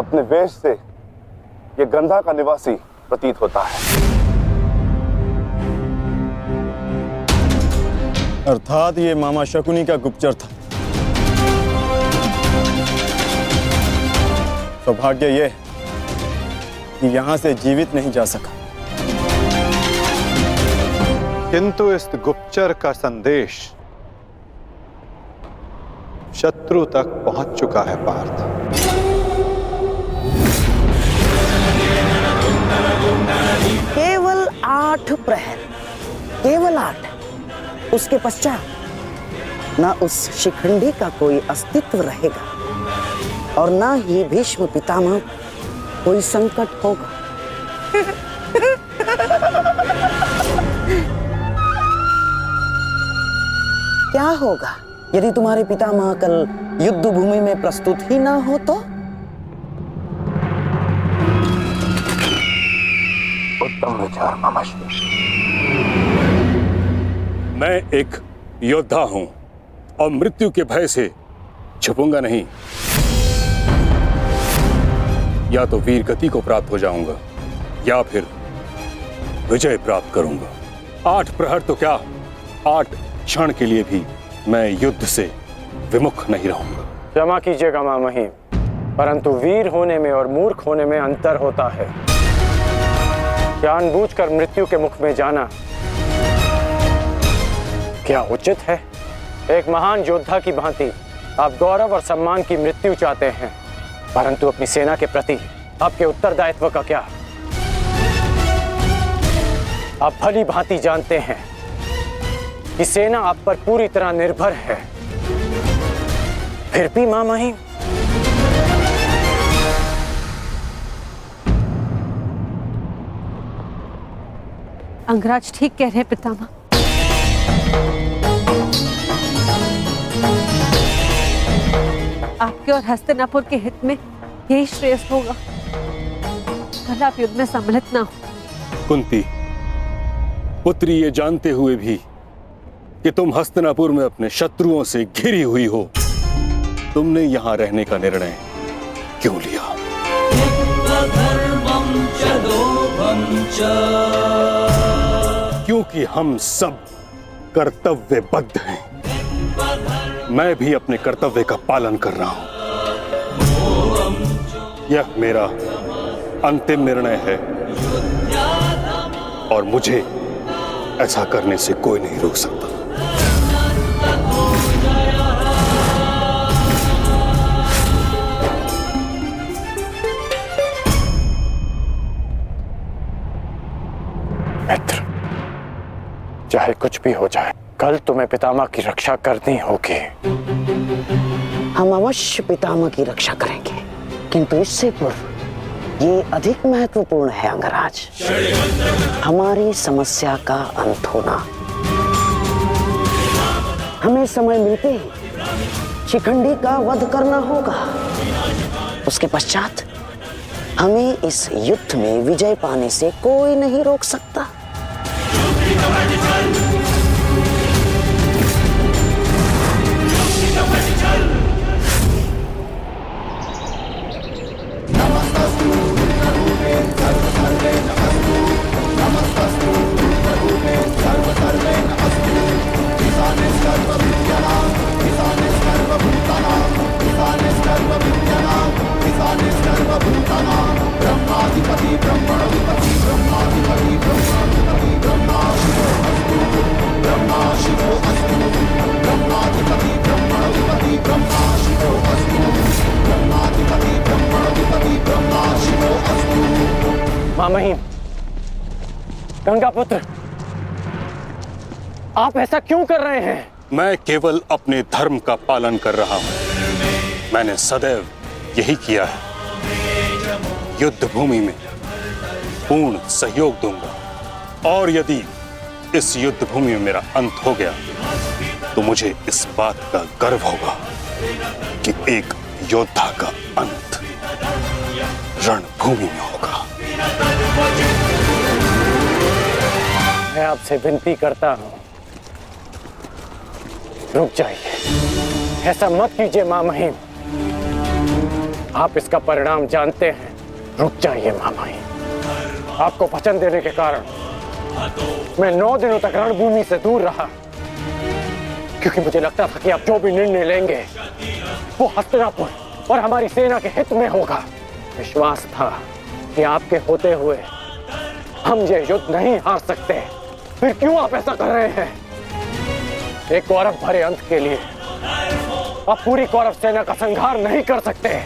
अपने वेश से ये गंधा का निवासी प्रतीत होता है। अर्थात ये मामा शकुनी का गुप्तचर था। सौभाग्य ये कि यहां से जीवित नहीं जा सका। किंतु इस गुप्तचर का संदेश शत्रु तक पहुंच चुका है पार्थ। केवल 8 प्रहर, केवल 8। उसके पश्चात ना उस शिखंडी का कोई अस्तित्व रहेगा और ना ही भीष्म पितामह कोई संकट होगा। क्या होगा यदि तुम्हारे पितामह कल युद्ध भूमि में प्रस्तुत ही ना हो तो? उत्तम विचार मामाश्री। मैं एक योद्धा हूं और मृत्यु के भय से छुपूंगा नहीं। या तो वीर गति को प्राप्त हो जाऊंगा या फिर विजय प्राप्त करूंगा। 8 प्रहर तो क्या, 8 क्षण के लिए भी मैं युद्ध से विमुख नहीं रहूंगा। क्षमा कीजिएगा मामहीम, परंतु वीर होने में और मूर्ख होने में अंतर होता है। जानबूझकर मृत्यु के मुख में जाना क्या उचित है? एक महान योद्धा की भांति आप गौरव और सम्मान की मृत्यु चाहते हैं, परंतु अपनी सेना के प्रति आपके उत्तरदायित्व का क्या? आप भली भांति जानते हैं कि सेना आप पर पूरी तरह निर्भर है। फिर भी मामहीम, अंगराज ठीक कह रहे हैं पितामह। आपके और हस्तिनापुर के हित में यही श्रेष्ठ होगा। कल आप युद्ध में सम्मिलित ना हो। कुंती पुत्री, ये जानते हुए भी कि तुम हस्तिनापुर में अपने शत्रुओं से घिरी हुई हो, तुमने यहां रहने का निर्णय क्यों लिया? क्योंकि हम सब कर्तव्यबद्ध हैं। मैं भी अपने कर्तव्य का पालन कर रहा हूं। यह मेरा अंतिम निर्णय है और मुझे ऐसा करने से कोई नहीं रोक सकता। मित्र, चाहे कुछ भी हो जाए, कल तुम्हें पितामह की रक्षा करनी होगी। हम अवश्य पितामह की रक्षा करेंगे, किंतु इससे पूर्व ये अधिक महत्वपूर्ण है अंगराज, हमारी समस्या का अंत होना। हमें समय मिलते ही शिखंडी का वध करना होगा। उसके पश्चात हमें इस युद्ध में विजय पाने से कोई नहीं रोक सकता। मामहीम, गंगापुत्र, आप ऐसा क्यों कर रहे हैं? मैं केवल अपने धर्म का पालन कर रहा हूं। मैंने सदैव यही किया है। युद्ध भूमि में पूर्ण सहयोग दूंगा और यदि इस युद्ध भूमि में मेरा अंत हो गया तो मुझे इस बात का गर्व होगा कि एक योद्धा का अंत रणभूमि में होगा। मैं आपसे विनती करता हूं, रुक जाइए। ऐसा मत कीजिए मामहीम। आप इसका परिणाम जानते हैं। रुक जाइए मामाई। आपको वचन देने के कारण मैं 9 दिनों तक रणभूमि से दूर रहा, क्योंकि मुझे लगता था कि आप जो भी निर्णय लेंगे वो हस्तिनापुर और हमारी सेना के हित में होगा। विश्वास था कि आपके होते हुए हम ये युद्ध नहीं हार सकते। फिर क्यों आप ऐसा कर रहे हैं? एक कौरव भरे अंत के लिए आप पूरी कौरव सेना का संहार नहीं कर सकते।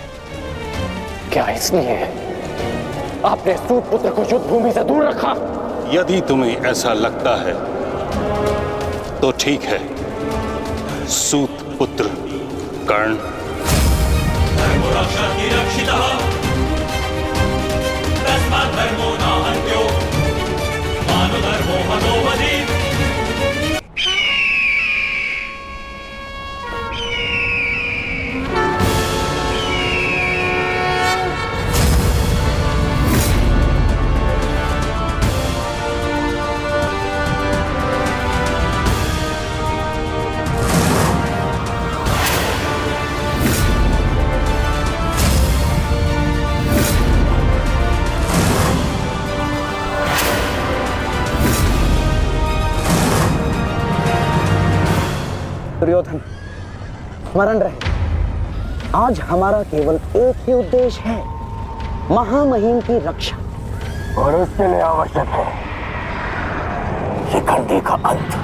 क्या इसलिए आपने सूत पुत्र को युद्ध भूमि से दूर रखा? यदि तुम्हें ऐसा लगता है तो ठीक है। सूत पुत्र कर्ण दुर्योधन, स्मरण रहे, आज हमारा केवल एक ही उद्देश्य है, महामहिम की रक्षा, और उसके लिए आवश्यक है शिखंडी का अंत।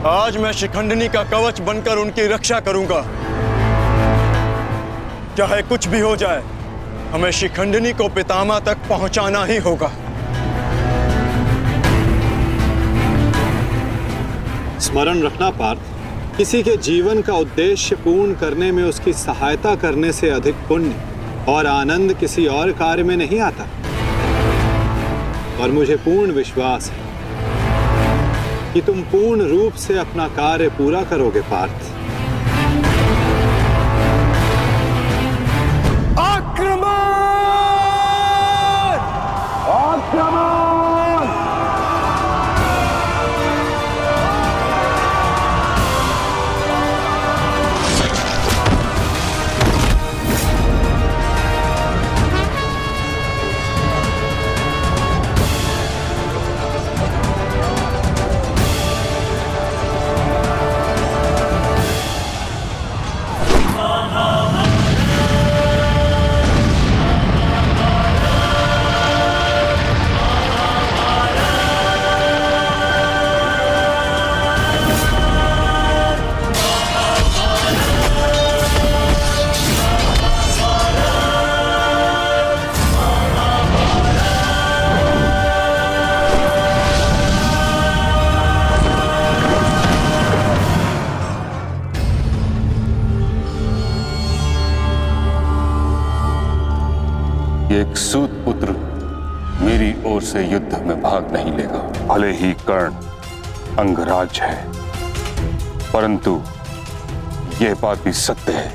आज मैं शिखंडिनी का कवच बनकर उनकी रक्षा करूंगा। चाहे कुछ भी हो जाए, हमें शिखंडिनी को पितामह तक पहुंचाना ही होगा। स्मरण रखना पार्थ, किसी के जीवन का उद्देश्य पूर्ण करने में उसकी सहायता करने से अधिक पुण्य और आनंद किसी और कार्य में नहीं आता। और मुझे पूर्ण विश्वास है कि तुम पूर्ण रूप से अपना कार्य पूरा करोगे पार्थ। एक सूत पुत्र मेरी ओर से युद्ध में भाग नहीं लेगा। भले ही कर्ण अंगराज है, परंतु यह बात भी सत्य है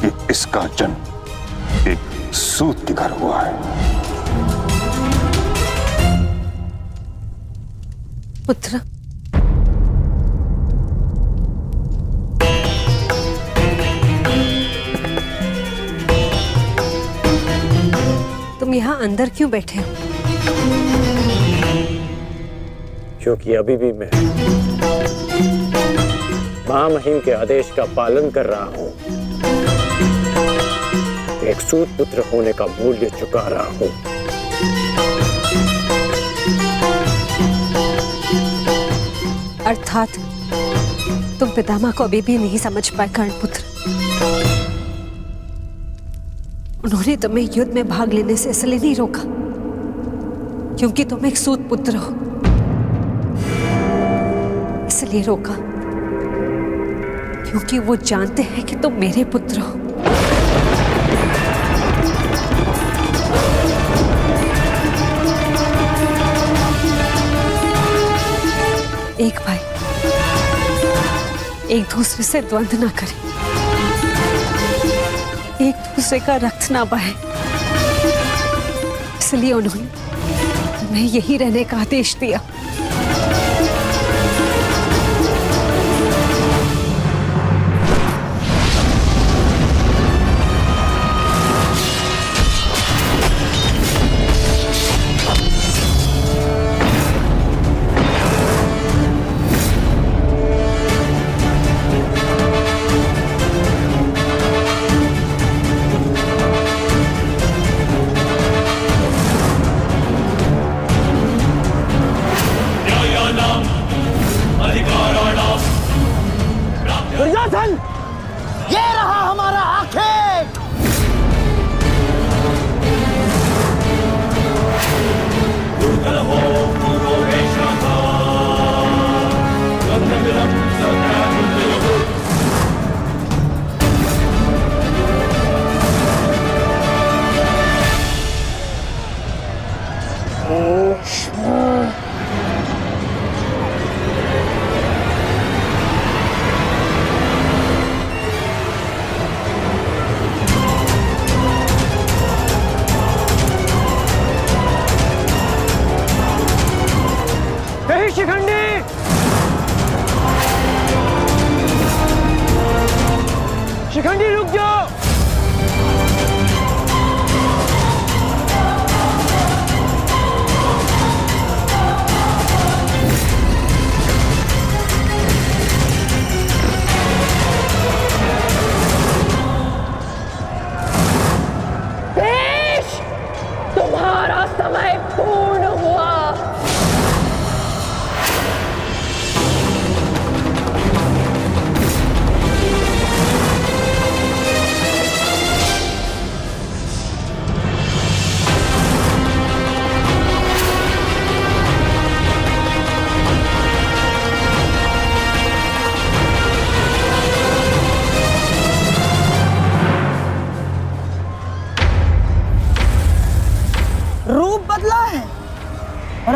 कि इसका जन्म एक सूत के घर हुआ है। पुत्र, तुम यहाँ अंदर क्यों बैठे हो? क्योंकि अभी भी मैं महामहिम के आदेश का पालन कर रहा हूं। एक सूत पुत्र होने का मूल्य चुका रहा हूं। अर्थात तुम पितामह को अभी भी नहीं समझ पाए कर्णपुत्र। उन्होंने तुम्हें युद्ध में भाग लेने से इसलिए नहीं रोका क्योंकि तुम एक सूत पुत्र हो, इसलिए रोका क्योंकि वो जानते हैं कि तुम मेरे पुत्र हो। एक भाई एक दूसरे से द्वंद्व ना करें, एक दूसरे का रक्त ना बहे, इसलिए उन्होंने तुम्हें यही रहने का आदेश दिया।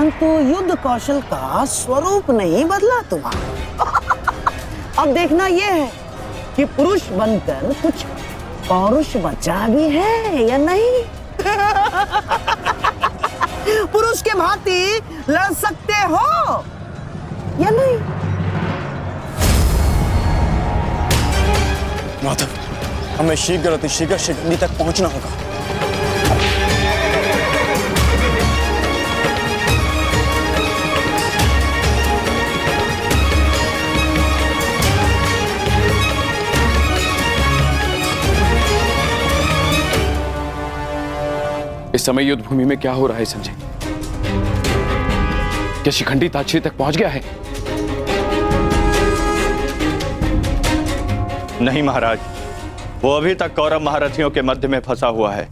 परंतु युद्ध कौशल का स्वरूप नहीं बदला तुम्हारा। अब देखना यह है कि पुरुष बनकर कुछ पौरुष बचा भी है या नहीं। पुरुष के भांति लड़ सकते हो या नहीं। माधव, हमें शीघ्र अतिशीघ्र शिखंडी तक पहुंचना होगा। इस समय युद्ध भूमि में क्या हो रहा है संजय? क्या शिखंडी ताजश्री तक पहुंच गया है? नहीं महाराज, वो अभी तक कौरव महारथियों के मध्य में फंसा हुआ है।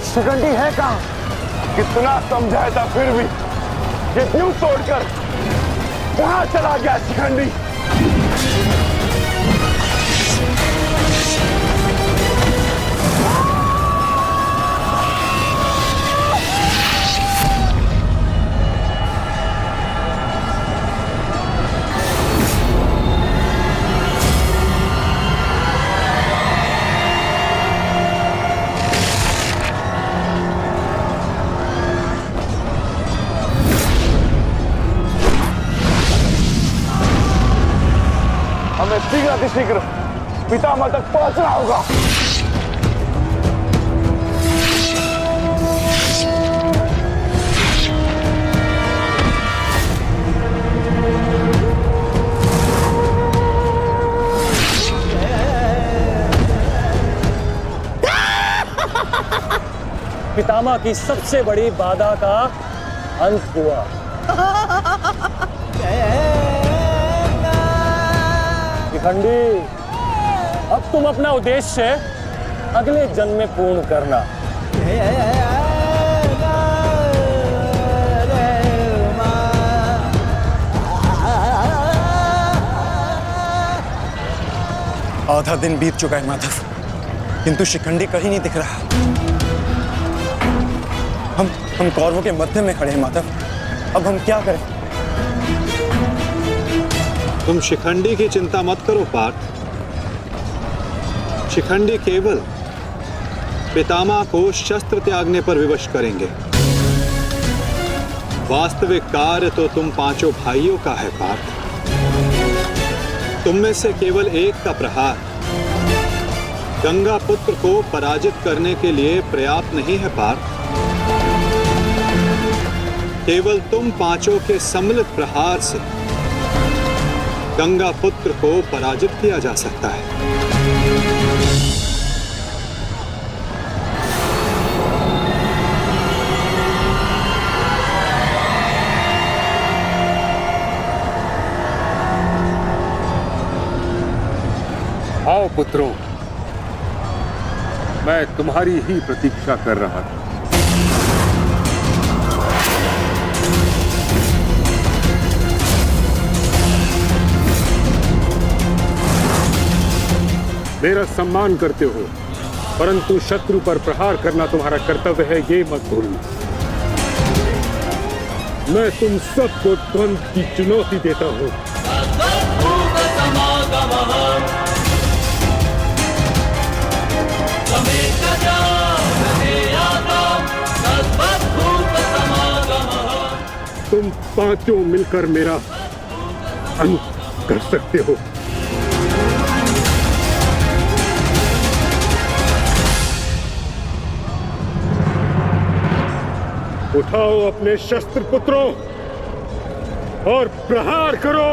शिखंडी है कहाँ? कितना समझाया था फिर भी ये द्वीप तोड़कर कहाँ चला गया शिखंडी? हमें शीघ्र अतिशीघ्र पितामह तक पहुंचना होगा। पितामह की सबसे बड़ी बाधा का अंत हुआ। शिखंडी, अब तुम अपना उद्देश्य अगले जन्म में पूर्ण करना। आधा दिन बीत चुका है माधव, किंतु शिखंडी कहीं नहीं दिख रहा। हम कौरवों के मध्य में खड़े हैं माधव, अब हम क्या करें? तुम शिखंडी की चिंता मत करो पार्थ। शिखंडी केवल पितामह को शस्त्र त्यागने पर विवश करेंगे। वास्तविक कार्य तो तुम पांचों भाइयों का है पार्थ। तुम में से केवल एक का प्रहार गंगा पुत्र को पराजित करने के लिए पर्याप्त नहीं है पार्थ। केवल तुम पांचों के सम्मिलित प्रहार से गंगा पुत्र को पराजित किया जा सकता है। आओ पुत्रों, मैं तुम्हारी ही प्रतीक्षा कर रहा था। मेरा सम्मान करते हो, परंतु शत्रु पर प्रहार करना तुम्हारा कर्तव्य है, ये मत भूलना। मैं तुम सबको द्वंद्व की चुनौती देता हूं। तुम पांचों मिलकर मेरा अंत कर सकते हो। उठाओ अपने शस्त्र पुत्रों और प्रहार करो।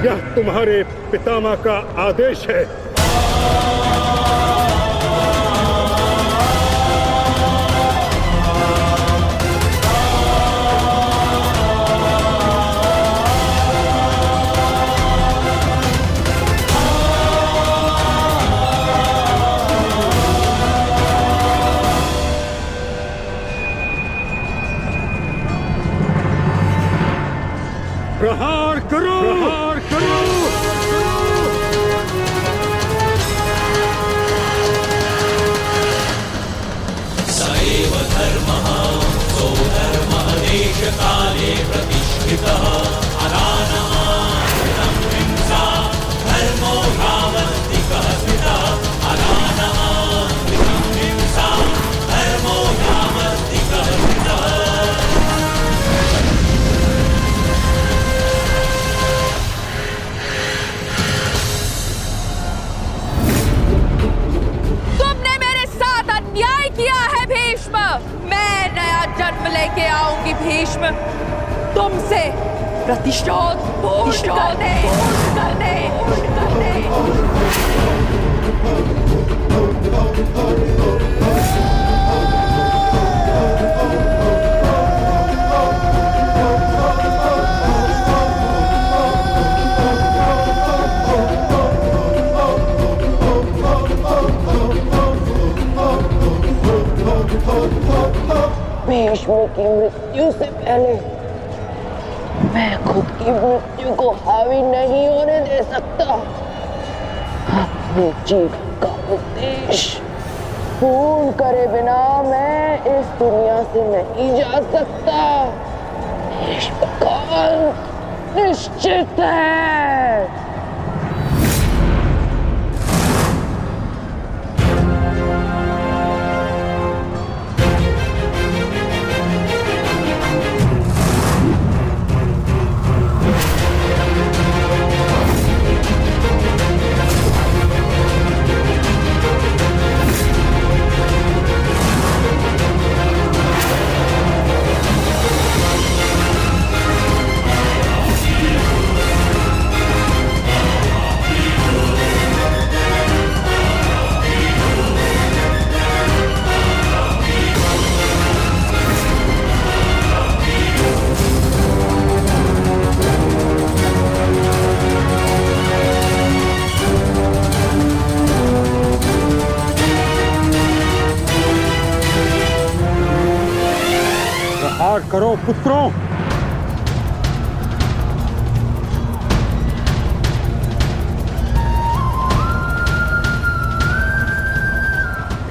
यह तुम्हारे पितामह का आदेश है। प्रहार करो, प्रहार करो। सएव धर्मः सो धर्मः देशकाले प्रतिष्ठितः अनानमानं हिंसा धर्मो यावत्तिकः स्थितः अनानमानं हिंसा धर्मो यावत्तिकः स्थितः। तुमने मेरे साथ अन्याय किया है भीष्म। मैं नया जन्म लेके आऊंगी भीष्म, तुमसे प्रतिशोध पूर्ण करने। भीष्म की मृत्यु से पहले मैं खुद की मृत्यु को हावी नहीं होने दे सकता। अपने जीवन का उद्देश्य पूर्ण करे बिना मैं इस दुनिया से नहीं जा सकता। भीष्म का अंत निश्चित है। प्रहार करो पुत्रों।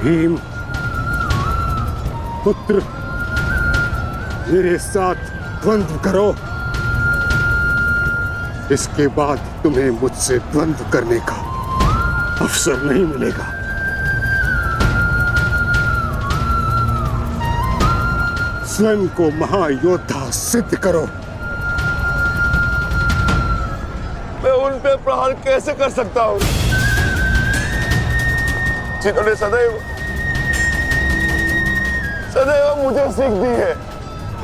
भीम पुत्र, मेरे साथ द्वंद्व करो। इसके बाद तुम्हें मुझसे द्वंद्व करने का अवसर नहीं मिलेगा। स्वयं को महायोद्धा सिद्ध करो। मैं उन पे प्रहार कैसे कर सकता हूं जिन्होंने सदैव मुझे सीख दी है?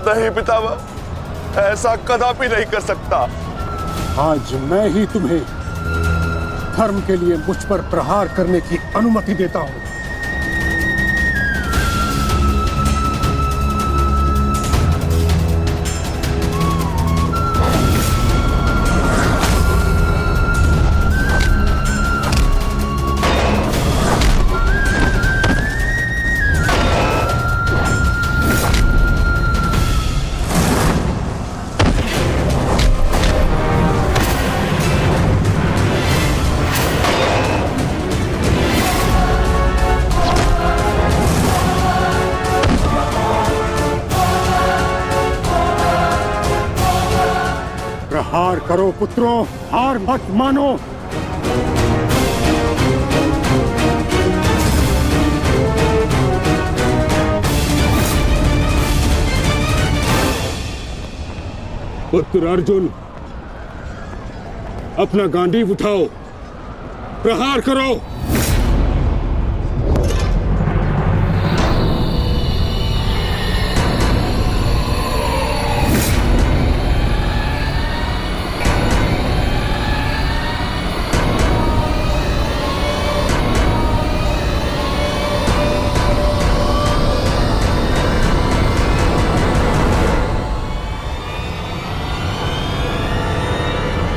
नहीं पितामह, ऐसा कदापि नहीं कर सकता। आज मैं ही तुम्हें धर्म के लिए मुझ पर प्रहार करने की अनुमति देता हूं। प्रहार करो पुत्रों, हार मत मानो। पुत्र अर्जुन, अपना गांडीव उठाओ, प्रहार करो।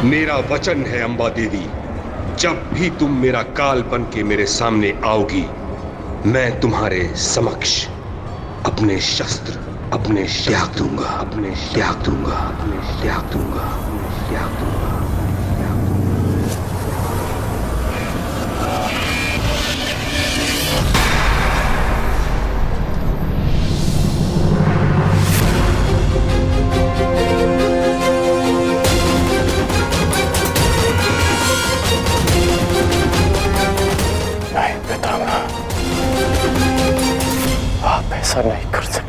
मेरा वचन है अंबा देवी, जब भी तुम मेरा काल बन के मेरे सामने आओगी, मैं तुम्हारे समक्ष अपने शस्त्र अपने त्याग दूंगा, अपने त्याग दूंगा, अपने त्याग दूंगा, अपने त्याग दूंगा। नहीं पितामह, आप ऐसा नहीं कर सकते।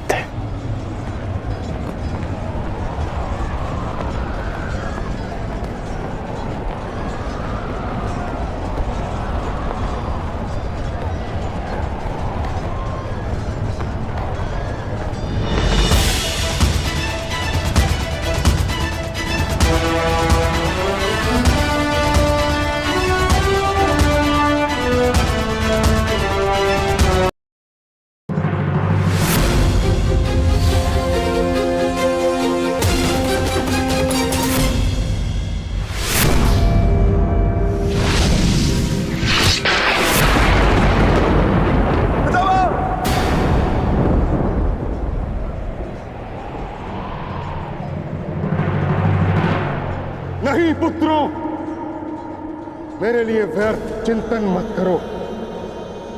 नहीं पुत्रों, मेरे लिए व्यर्थ चिंतन मत करो,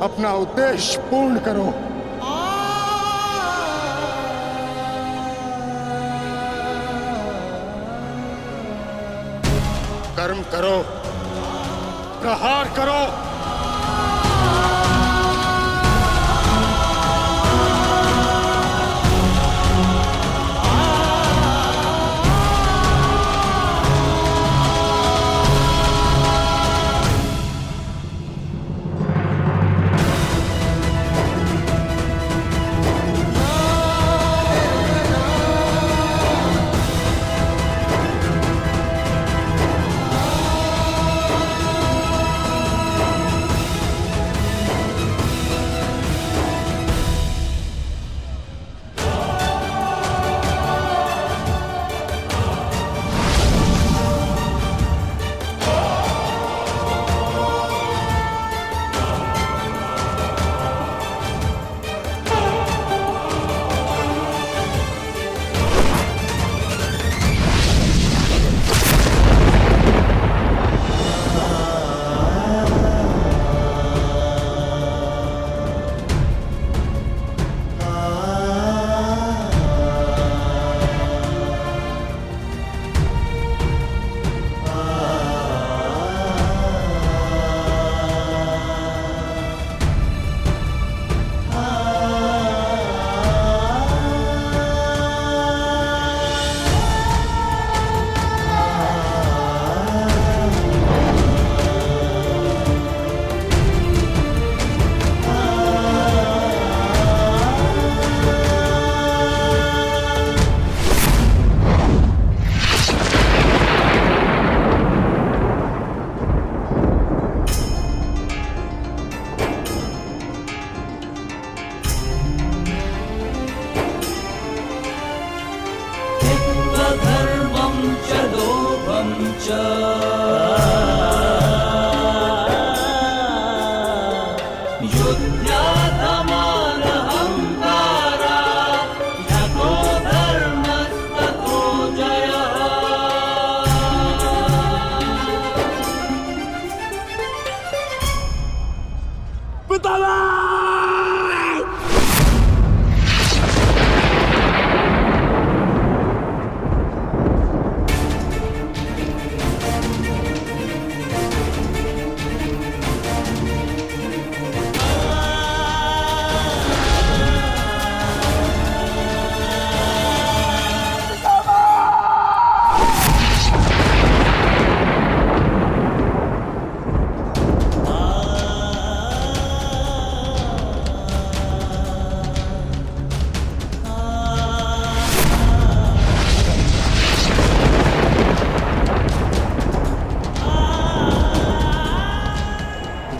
अपना उद्देश्य पूर्ण करो। कर्म करो, प्रहार करो।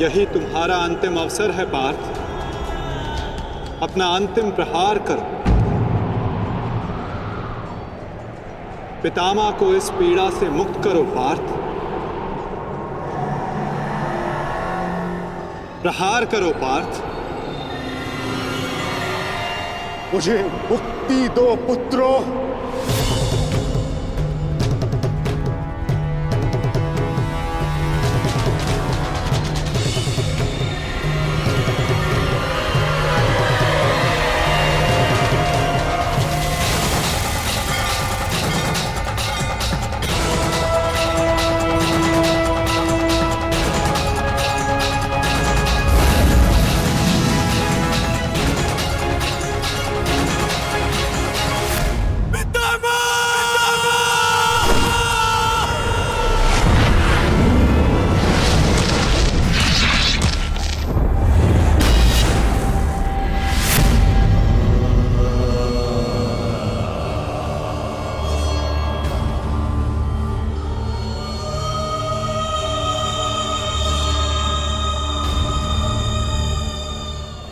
यही तुम्हारा अंतिम अवसर है पार्थ। अपना अंतिम प्रहार करो। पितामह को इस पीड़ा से मुक्त करो पार्थ। प्रहार करो पार्थ। मुझे मुक्त शांति दो पुत्रों।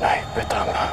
नहीं पितामह,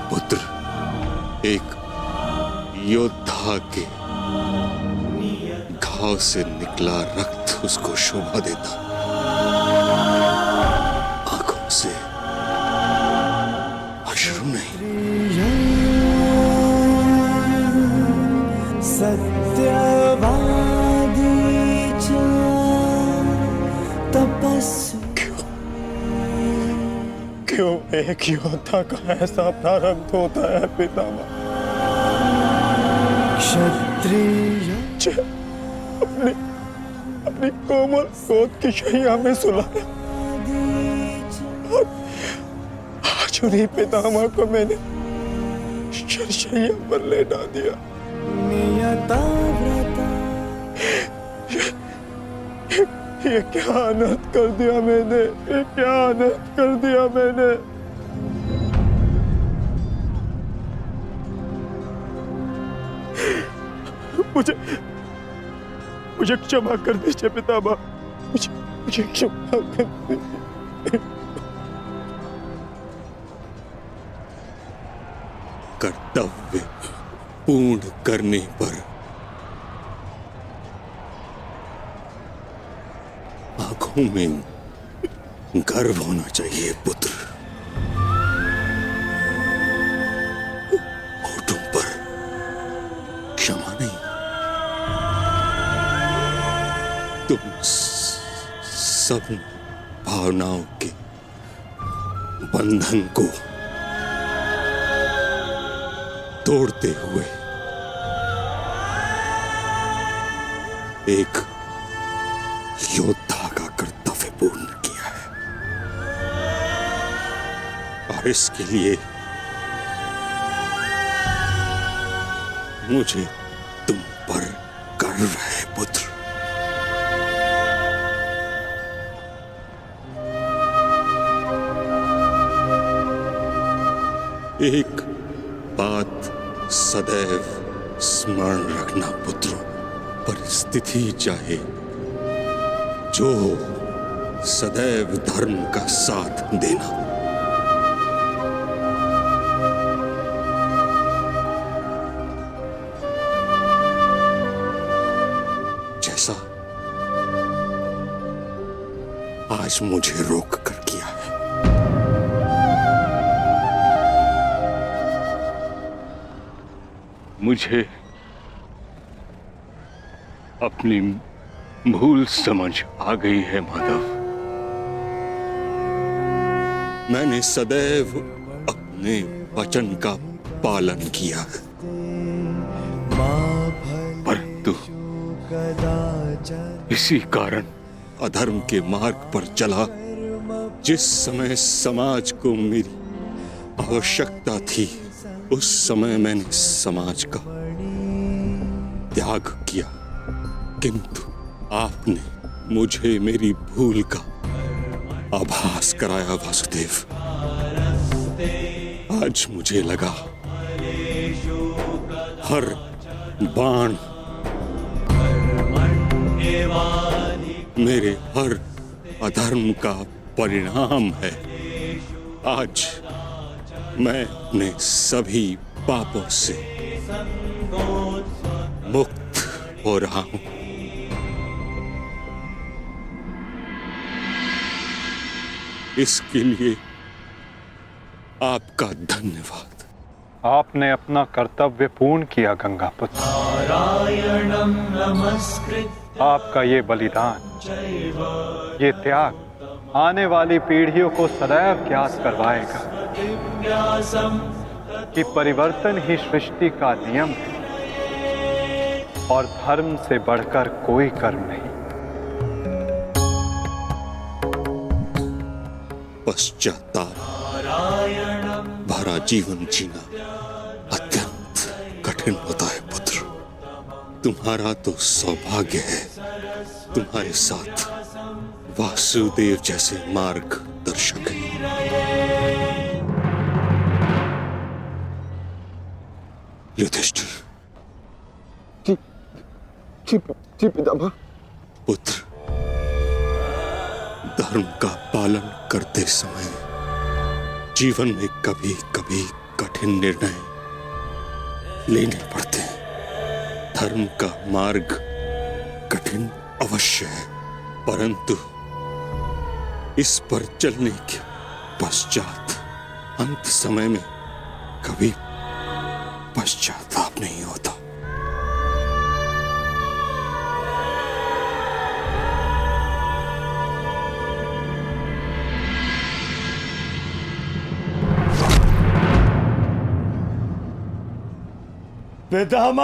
पुत्र, एक योद्धा के घाव से निकला रक्त उसको शोभा देता, आंखों से अश्रु नहीं। क्यों एक योद्धा का ऐसा प्रारब्ध होता है पितामह? क्षत्रिय अपनी कोमल गोद की शैया में सुलाया, और आज उन्हीं पितामह को मैंने शरशैया पर लेटा दिया। ये क्या अनर्थ कर दिया मैंने, ये क्या अनर्थ कर दिया मैंने। मुझे क्षमा कर दीजिए पितामह, मुझे क्षमा कर दीजिए। कर्तव्य पूर्ण करने पर आंखों में गर्व होना चाहिए पुत्र, होठों पर क्षमा नहीं। तुम सब भावनाओं के बंधन को तोड़ते हुए एक योद्धा का कर्तव्य पूर्ण किया है, और इसके लिए मुझे तुम पर गर्व है पुत्र। एक बात सदैव स्मरण रखना पुत्रों, परिस्थिति चाहे जो सदैव धर्म का साथ देना। जैसा आज मुझे रोक कर किया है। मुझे अपनी भूल समझ आ गई है माधव। मैंने सदैव अपने वचन का पालन किया है। किंतु इसी कारण अधर्म के मार्ग पर चला। जिस समय समाज को मेरी आवश्यकता थी, उस समय मैंने समाज का त्याग किया, किंतु आपने मुझे मेरी भूल का आभास कराया वासुदेव। आज मुझे लगा हर बाण मेरे हर अधर्म का परिणाम है। आज मैं अपने सभी पापों से मुक्त हो रहा हूं। इसके लिए आपका धन्यवाद। आपने अपना कर्तव्य पूर्ण किया गंगापुत्र। नारायणं नमस्कृत्य आपका ये बलिदान, ये त्याग आने वाली पीढ़ियों को सदैव ज्ञात करवाएगा कि परिवर्तन ही सृष्टि का नियम है और धर्म से बढ़कर कोई कर्म नहीं। पश्चाताप भरा जीवन जीना अत्यंत कठिन होता है पुत्र। तुम्हारा तो सौभाग्य है, तुम्हारे साथ वासुदेव जैसे मार्गदर्शक हैं। युधिष्ठिर। जी पितामह। पुत्र, धर्म का पालन करते समय जीवन में कभी कभी कठिन निर्णय लेने पड़ते हैं। धर्म का मार्ग कठिन अवश्य है, परंतु इस पर चलने के पश्चात अंत समय में कभी पश्चाताप नहीं होता। पितामह!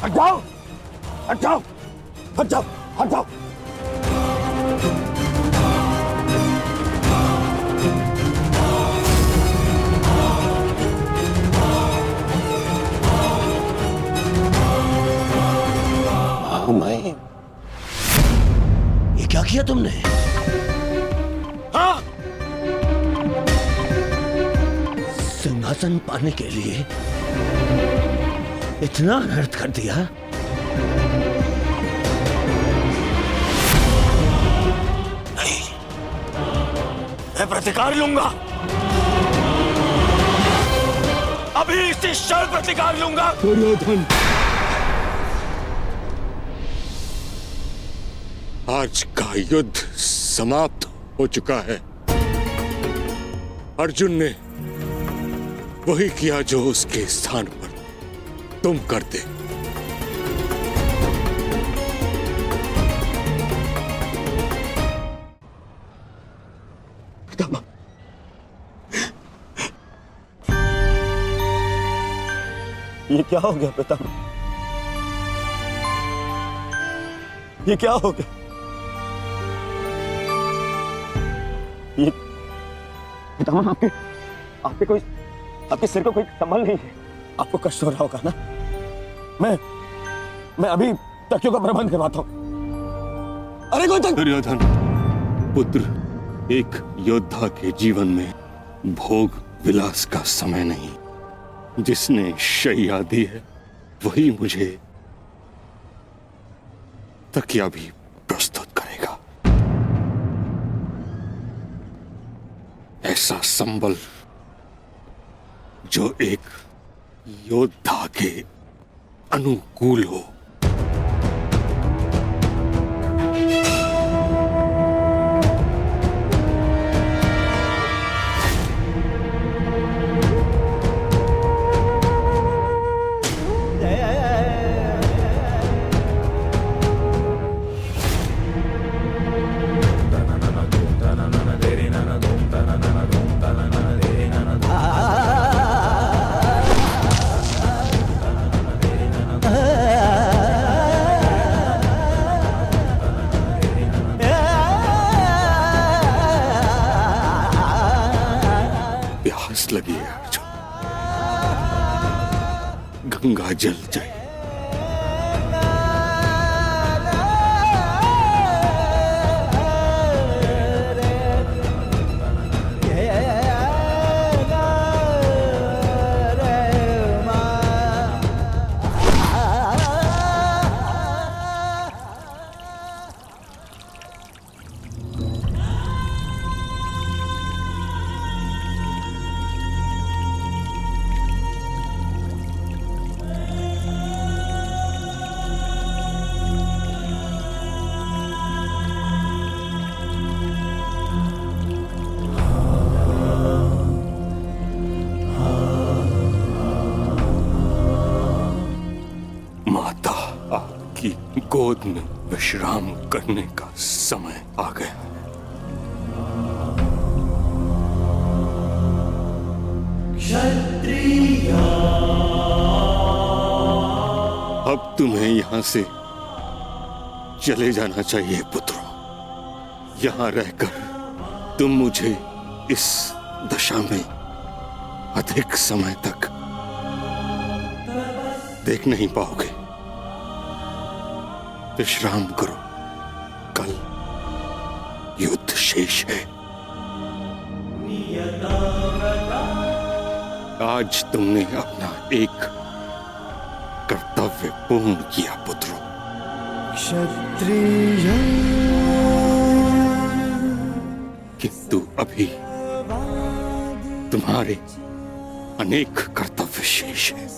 हट जाओ, हट जाओ, हट जाओ, हट जाओ। मैं ये क्या किया तुमने? हाँ? सिंहासन पाने के लिए इतना अनर्थ कर दिया? नहीं, मैं प्रतिकार लूंगा। अभी इसी क्षण प्रतिकार लूंगा। दुर्योधन, आज का युद्ध समाप्त हो चुका है। अर्जुन ने वही किया जो उसके स्थान पर तुम करते। पितामह, ये क्या हो गया पितामह? ये क्या हो गया? ये पितामह, आपके सिर को कोई संभल नहीं है। आपको कष्ट हो रहा होगा ना? मैं अभी तकियों का प्रबंध करवाता हूं। अरे कोई तक... दुर्योधन पुत्र, एक योद्धा के जीवन में भोग विलास का समय नहीं। जिसने शैया दी है वही मुझे तकिया भी प्रस्तुत करेगा। ऐसा संबल जो एक योद्धा के अनुकूल हो। प्यास लगी है अर्जुन। गंगा जल चाहिए। गोद में विश्राम करने का समय आ गया। अब तुम्हें यहां से चले जाना चाहिए पुत्रों। यहां रहकर तुम मुझे इस दशा में अधिक समय तक देख नहीं पाओगे। विश्राम करो, कल युद्ध शेष है। आज तुमने अपना एक कर्तव्य पूर्ण किया पुत्रों। क्षत्रिय किंतु अभी तुम्हारे अनेक कर्तव्य शेष हैं।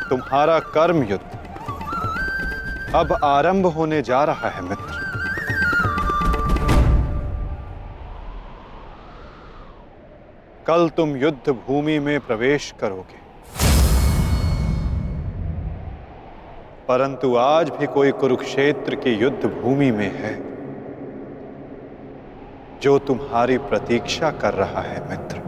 तुम्हारा कर्म युद्ध अब आरंभ होने जा रहा है मित्र। कल तुम युद्ध भूमि में प्रवेश करोगे। परंतु आज भी कोई कुरुक्षेत्र की युद्ध भूमि में है जो तुम्हारी प्रतीक्षा कर रहा है मित्र।